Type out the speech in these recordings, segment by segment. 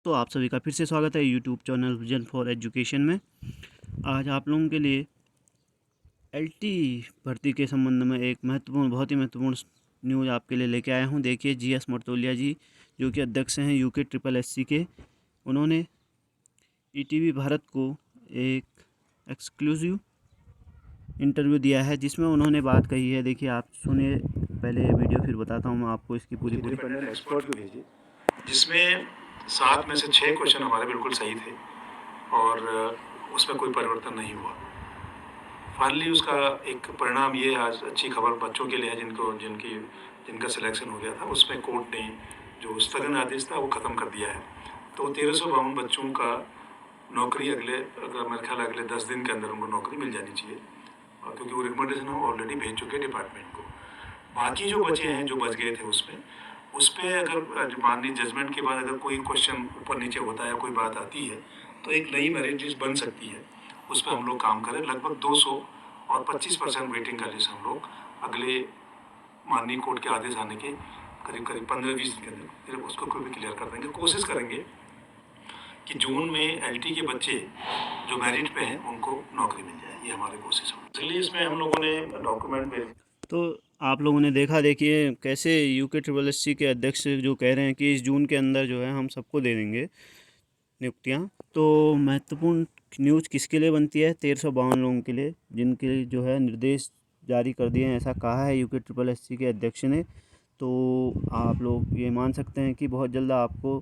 तो आप सभी का फिर से स्वागत है YouTube channel vision for education में। आज आप लोगों के लिए एलटी भर्ती के संबंध में एक बहुत ही महत्वपूर्ण न्यूज़ आपके लिए लेके आया हूं। देखिए, जीएस मर्तोलिया जी, जो कि अध्यक्ष हैं यूके SSS के, उन्होंने ईटीवी भारत को एक एक्सक्लूसिव इंटरव्यू दिया है, जिसमें उन्होंने बात कही है। देखिए, आप सुनिए पहले ये वीडियो, फिर बताता हूँ मैं आपको इसकी पूरी इंडिपेंडेंट एक्सपर्ट भी भेजे, जिसमें 7 में से 6 क्वेश्चन हमारे बिल्कुल सही थे और उसमें कोई परिवर्तन नहीं हुआ। फाइनली उसका एक परिणाम ये आज अच्छी खबर बच्चों के लिए है जिनका सिलेक्शन हो गया था। उसमें कोर्ट ने जो स्थगन आदेश था वो ख़त्म कर दिया है। तो 1352 बच्चों का नौकरी अगर मेरे ख्याल अगले 10 दिन के अंदर उनको नौकरी मिल जानी चाहिए, और क्योंकि वो रिकमेंडेशन हम ऑलरेडी भेज चुके हैं डिपार्टमेंट को। बाकी जो बचे हैं, जो बच गए थे उस पर अगर मान ली जजमेंट के बाद अगर कोई क्वेश्चन ऊपर नीचे होता है, कोई बात आती है, तो एक नई मेरिट लिस्ट बन सकती है। उस पर हम लोग काम करें। लगभग 200 और 25% वेटिंग का लिस्ट हम लोग अगले माननीय कोर्ट के आदेश आने के करीब करीब 15-20 दिन के अंदर फिर उसको कोई भी क्लियर कर देंगे। कोशिश करेंगे कि जून में एलटी के बच्चे जो मेरिट पे हैं उनको नौकरी मिल जाए, ये हमारी कोशिश है। इसलिए इसमें हम लोगों ने डॉक्यूमेंट भेज। तो आप लोगों ने देखा, देखिए कैसे यूके SSS के अध्यक्ष जो कह रहे हैं कि इस जून के अंदर जो है हम सबको दे देंगे नियुक्तियां। तो महत्वपूर्ण न्यूज़ किसके लिए बनती है? 1352 लोगों के लिए, जिनके जो है निर्देश जारी कर दिए हैं, ऐसा कहा है यूके SSS के अध्यक्ष ने। तो आप लोग ये मान सकते हैं कि बहुत जल्द आपको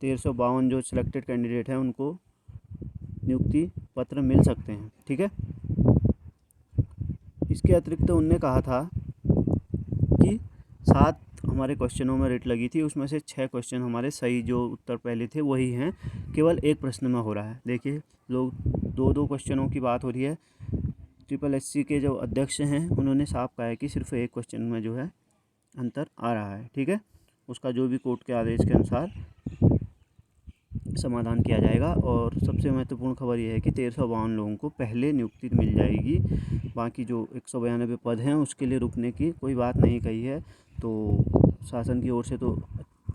1352 जो सिलेक्टेड कैंडिडेट हैं उनको नियुक्ति पत्र मिल सकते हैं। ठीक है। इसके अतिरिक्त उनने कहा था कि 7 हमारे क्वेश्चनों में रेट लगी थी, उसमें से 6 क्वेश्चन हमारे सही जो उत्तर पहले थे वही हैं, केवल एक प्रश्न में हो रहा है। देखिए, लोग दो क्वेश्चनों की बात हो रही है। SSS के जो अध्यक्ष हैं उन्होंने साफ कहा है कि सिर्फ एक क्वेश्चन में जो है अंतर आ रहा है। ठीक है, उसका जो भी कोर्ट के आदेश के अनुसार समाधान किया जाएगा। और सबसे महत्वपूर्ण खबर यह है कि 1352 लोगों को पहले नियुक्ति मिल जाएगी। बाकी जो 192 पद हैं उसके लिए रुकने की कोई बात नहीं कही है। तो शासन की ओर से तो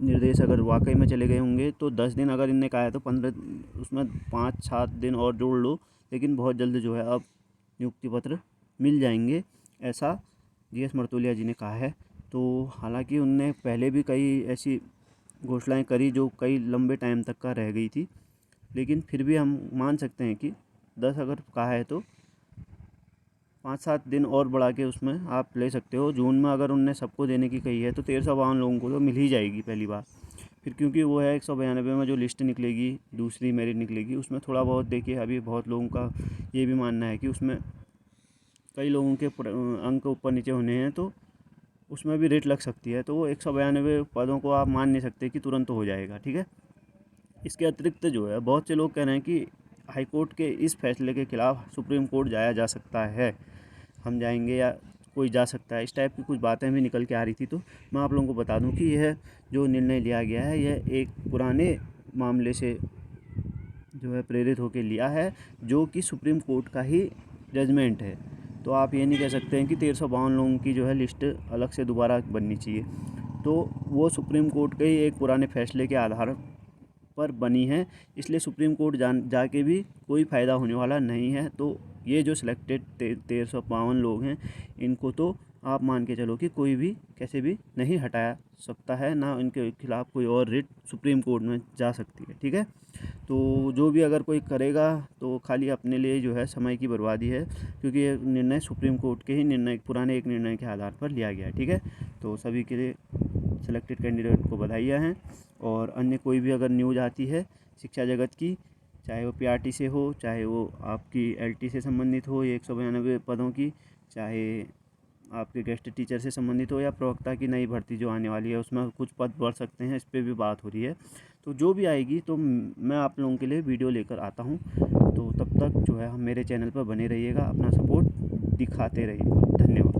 निर्देश अगर वाकई में चले गए होंगे तो 10 दिन अगर इनने कहा है तो 15, उसमें 5-7 दिन और जोड़ लो, लेकिन बहुत जल्द जो है अब नियुक्ति पत्र मिल जाएंगे, ऐसा जीएस मर्तोलिया जी ने कहा है। तो हालांकि उनने पहले भी कई ऐसी घोषणाएं करी जो कई लंबे टाइम तक का रह गई थी, लेकिन फिर भी हम मान सकते हैं कि 10 अगर कहा है तो 5-7 दिन और बढ़ा के उसमें आप ले सकते हो। जून में अगर उनने सबको देने की कही है तो 1352 लोगों को तो मिल ही जाएगी पहली बार। फिर क्योंकि वो है 192 में जो लिस्ट निकलेगी, दूसरी मेरिट निकलेगी, उसमें थोड़ा बहुत देखिए, अभी बहुत लोगों का ये भी मानना है कि उसमें कई लोगों के अंक ऊपर नीचे होने हैं, तो उसमें भी रेट लग सकती है। तो वो 192 पदों को आप मान नहीं सकते कि तुरंत हो जाएगा। ठीक है। इसके अतिरिक्त जो है बहुत से लोग कह रहे हैं कि हाईकोर्ट के इस फैसले के खिलाफ सुप्रीम कोर्ट जाया जा सकता है, हम जाएंगे या कोई जा सकता है, इस टाइप की कुछ बातें भी निकल के आ रही थी। तो मैं आप लोगों को बता दूं कि यह जो निर्णय लिया गया है यह एक पुराने मामले से जो है प्रेरित होकर लिया है, जो कि सुप्रीम कोर्ट का ही जजमेंट है। तो आप ये नहीं कह सकते हैं कि 1352 लोगों की जो है लिस्ट अलग से दोबारा बननी चाहिए। तो वो सुप्रीम कोर्ट के ही एक पुराने फैसले के आधार पर बनी है, इसलिए सुप्रीम कोर्ट जाके भी कोई फ़ायदा होने वाला नहीं है। तो ये जो सिलेक्टेड 1352 लोग हैं, इनको तो आप मान के चलो कि कोई भी कैसे भी नहीं हटाया सकता है, ना इनके खिलाफ़ कोई और रिट सुप्रीम कोर्ट में जा सकती है। ठीक है। तो जो भी अगर कोई करेगा तो खाली अपने लिए जो है समय की बर्बादी है, क्योंकि ये निर्णय सुप्रीम कोर्ट के ही निर्णय, पुराने एक निर्णय के आधार पर लिया गया है। ठीक है। तो सभी के लिए सिलेक्टेड कैंडिडेट को बधाइयाँ हैं। और अन्य कोई भी अगर न्यूज़ आती है शिक्षा जगत की, चाहे वो पीआरटी से हो, चाहे वो आपकी एलटी से संबंधित हो, ये 192 पदों की, चाहे आपके गेस्ट टीचर से संबंधित हो, या प्रवक्ता की नई भर्ती जो आने वाली है उसमें कुछ पद बढ़ सकते हैं, इस पर भी बात हो रही है। तो जो भी आएगी तो मैं आप लोगों के लिए वीडियो लेकर आता हूँ। तो तब तक जो है हम मेरे चैनल पर बने रहिएगा, अपना सपोर्ट दिखाते रहिएगा। धन्यवाद।